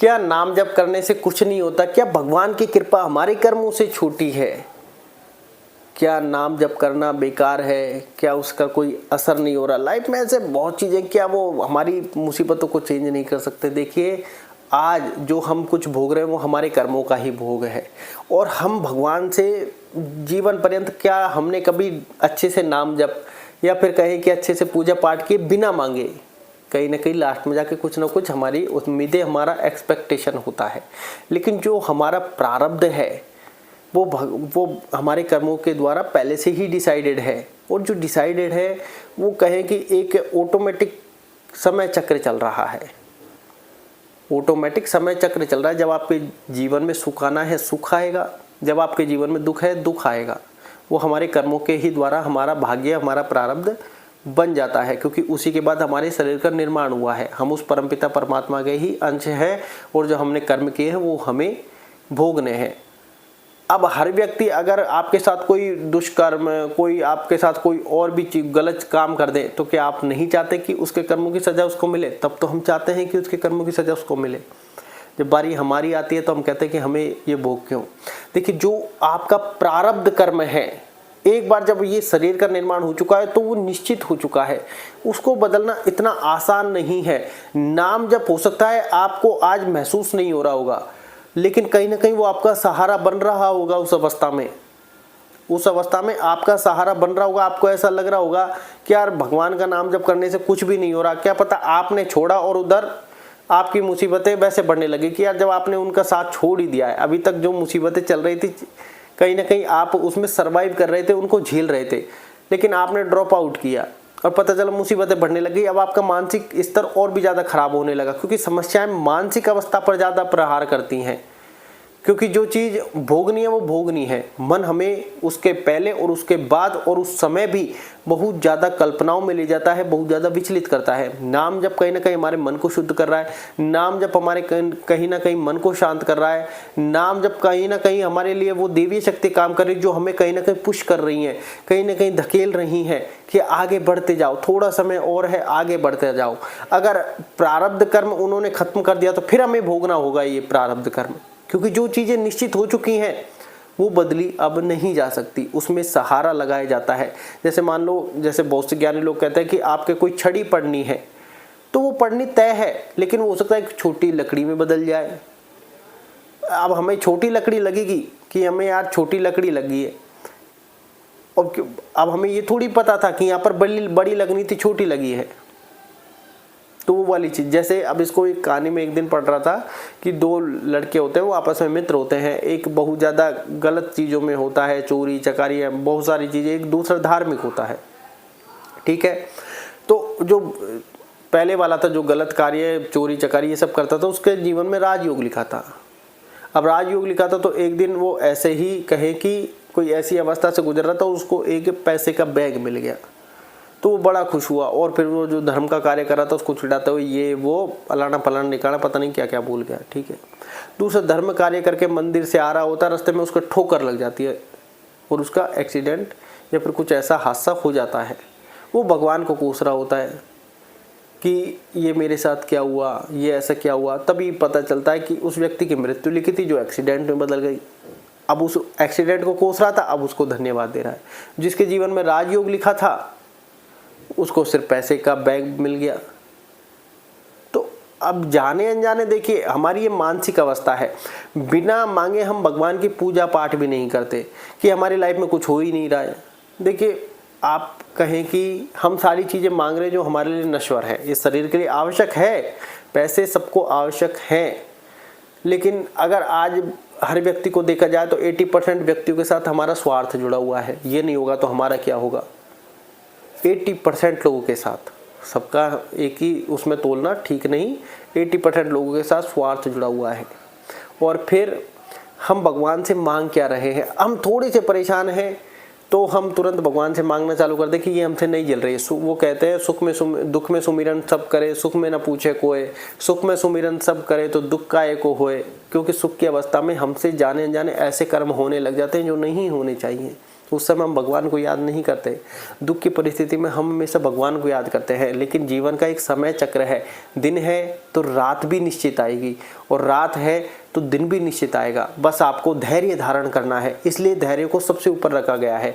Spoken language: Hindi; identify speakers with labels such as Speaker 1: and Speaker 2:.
Speaker 1: क्या नाम जप करने से कुछ नहीं होता? क्या भगवान की कृपा हमारे कर्मों से छोटी है? क्या नाम जप करना बेकार है? क्या उसका कोई असर नहीं हो रहा? लाइफ में ऐसे बहुत चीज़ें, क्या वो हमारी मुसीबतों को चेंज नहीं कर सकते? देखिए, आज जो हम कुछ भोग रहे हैं वो हमारे कर्मों का ही भोग है, और हम भगवान से जीवन पर्यंत, क्या हमने कभी अच्छे से नाम जप या फिर कहें कि अच्छे से पूजा पाठ किए बिना मांगे, कहीं ना कहीं लास्ट में जाके कुछ ना कुछ हमारी उम्मीदें, हमारा एक्सपेक्टेशन होता है। लेकिन जो हमारा प्रारब्ध है वो हमारे कर्मों के द्वारा पहले से ही डिसाइडेड है, और जो डिसाइडेड है वो कहें कि एक ऑटोमेटिक समय चक्र चल रहा है। ऑटोमेटिक समय चक्र चल रहा है। जब आपके जीवन में सुख आना है सुख आएगा, जब आपके जीवन में दुख है दुख आएगा। वो हमारे कर्मों के ही द्वारा हमारा भाग्य, हमारा प्रारब्ध बन जाता है, क्योंकि उसी के बाद हमारे शरीर का निर्माण हुआ है। हम उस परमपिता परमात्मा के ही अंश हैं, और जो हमने कर्म किए हैं वो हमें भोगने हैं। अब हर व्यक्ति अगर आपके साथ कोई दुष्कर्म, कोई आपके साथ कोई और भी गलत काम कर दे, तो क्या आप नहीं चाहते कि उसके कर्मों की सजा उसको मिले? तब तो हम चाहते हैं कि उसके कर्मों की सजा उसको मिले। जब बारी हमारी आती है तो हम कहते हैं कि हमें ये भोग क्यों? देखिए, जो आपका प्रारब्ध कर्म है, एक बार जब ये शरीर का निर्माण हो चुका है तो वो निश्चित हो चुका है, उसको बदलना इतना आसान नहीं है। नाम जब हो सकता है आपको आज महसूस नहीं हो रहा होगा, लेकिन कहीं ना कहीं वो आपका सहारा बन रहा होगा। उस अवस्था में आपका सहारा बन रहा होगा। आपको ऐसा लग रहा होगा कि यार भगवान का नाम जप करने से कुछ भी नहीं हो रहा। क्या पता आपने छोड़ा और उधर आपकी मुसीबतें वैसे बढ़ने लगी कि यार जब आपने उनका साथ छोड़ ही दिया है, अभी तक जो मुसीबतें चल रही थी कहीं ना कहीं आप उसमें सर्वाइव कर रहे थे, उनको झेल रहे थे, लेकिन आपने ड्रॉप आउट किया और पता चला मुसीबतें बढ़ने लगी। अब आपका मानसिक स्तर और भी ज़्यादा खराब होने लगा, क्योंकि समस्याएं मानसिक अवस्था पर ज़्यादा प्रहार करती हैं। क्योंकि जो चीज़ भोगनी है वो भोगनी है। मन हमें उसके पहले और उसके बाद और उस समय भी बहुत ज़्यादा कल्पनाओं में ले जाता है, बहुत ज़्यादा विचलित करता है। नाम जब कहीं ना कहीं हमारे मन को शुद्ध कर रहा है, नाम जब हमारे कहीं ना कहीं मन को शांत कर रहा है, नाम जब कहीं ना कहीं हमारे लिए वो देवी शक्ति काम कर रही है, जो हमें कहीं ना कहीं पुश कर रही हैं, कहीं ना कहीं धकेल रही हैं कि आगे बढ़ते जाओ, थोड़ा समय और है, आगे बढ़ते जाओ। अगर प्रारब्ध कर्म उन्होंने खत्म कर दिया तो फिर हमें भोगना होगा ये प्रारब्ध कर्म, क्योंकि जो चीज़ें निश्चित हो चुकी हैं वो बदली अब नहीं जा सकती। उसमें सहारा लगाया जाता है। जैसे मान लो, जैसे बहुत से ज्ञानी लोग कहते हैं कि आपके कोई छड़ी पड़नी है तो वो पड़नी तय है, लेकिन वो हो सकता है कि छोटी लकड़ी में बदल जाए। अब हमें छोटी लकड़ी लगेगी कि हमें यार छोटी लकड़ी लगी है, और अब हमें ये थोड़ी पता था कि यहाँ पर बड़ी लगनी थी, छोटी लगी है। तो वो वाली चीज़, जैसे अब इसको एक कहानी में एक दिन पढ़ रहा था कि दो लड़के होते हैं, वो आपस में मित्र होते हैं। एक बहुत ज़्यादा गलत चीज़ों में होता है, चोरी चकारी है, बहुत सारी चीज़ें। एक दूसरा धार्मिक होता है, ठीक है। तो जो पहले वाला था, जो गलत कार्य, चोरी चकारी ये सब करता था, उसके जीवन में राजयोग लिखा था। अब राजयोग लिखा था तो एक दिन वो ऐसे ही कहे कि कोई ऐसी अवस्था से गुजर रहा था, उसको एक पैसे का बैग मिल गया, तो वो बड़ा खुश हुआ। और फिर वो जो धर्म का कार्य कर रहा था उसको चिढ़ाते हुए ये वो फलाना फलाना निकाला, पता नहीं क्या क्या भूल गया, ठीक है। दूसरा धर्म कार्य करके मंदिर से आ रहा होता, रास्ते में उसको ठोकर लग जाती है और उसका एक्सीडेंट या फिर कुछ ऐसा हादसा हो जाता है। वो भगवान को कोस रहा होता है कि ये मेरे साथ क्या हुआ, ये ऐसा क्या हुआ। तभी पता चलता है कि उस व्यक्ति की मृत्यु लिखी थी जो एक्सीडेंट में बदल गई। अब उस एक्सीडेंट को कोस रहा था, अब उसको धन्यवाद दे रहा है। जिसके जीवन में राजयोग लिखा था उसको सिर्फ पैसे का बैग मिल गया। तो अब जाने अनजाने देखिए हमारी ये मानसिक अवस्था है। बिना मांगे हम भगवान की पूजा पाठ भी नहीं करते कि हमारी लाइफ में कुछ हो ही नहीं रहा है। देखिए, आप कहें कि हम सारी चीज़ें मांग रहे हैं जो हमारे लिए नश्वर है, इस शरीर के लिए आवश्यक है, पैसे सबको आवश्यक हैं, लेकिन अगर आज हर व्यक्ति को देखा जाए तो 80% व्यक्तियों के साथ हमारा स्वार्थ जुड़ा हुआ है। ये नहीं होगा तो हमारा क्या होगा? 80% लोगों के साथ, सबका एक ही उसमें तोलना ठीक नहीं, 80% लोगों के साथ स्वार्थ जुड़ा हुआ है। और फिर हम भगवान से मांग क्या रहे हैं? हम थोड़े से परेशान हैं तो हम तुरंत भगवान से मांगना चालू कर दें कि ये हमसे नहीं जल रही है। वो कहते हैं दुख में सुमिरन सब करे, सुख में न पूछे कोई, सुख में सुमिरन सब करे तो दुख का एको होए। क्योंकि सुख की अवस्था में हमसे जाने अनजाने ऐसे कर्म होने लग जाते हैं जो नहीं होने चाहिए, उस समय हम भगवान को याद नहीं करते। दुख की परिस्थिति में हम हमेशा भगवान को याद करते हैं, लेकिन जीवन का एक समय चक्र है। दिन है तो रात भी निश्चित आएगी, और रात है तो दिन भी निश्चित आएगा। बस आपको धैर्य धारण करना है, इसलिए धैर्य को सबसे ऊपर रखा गया है।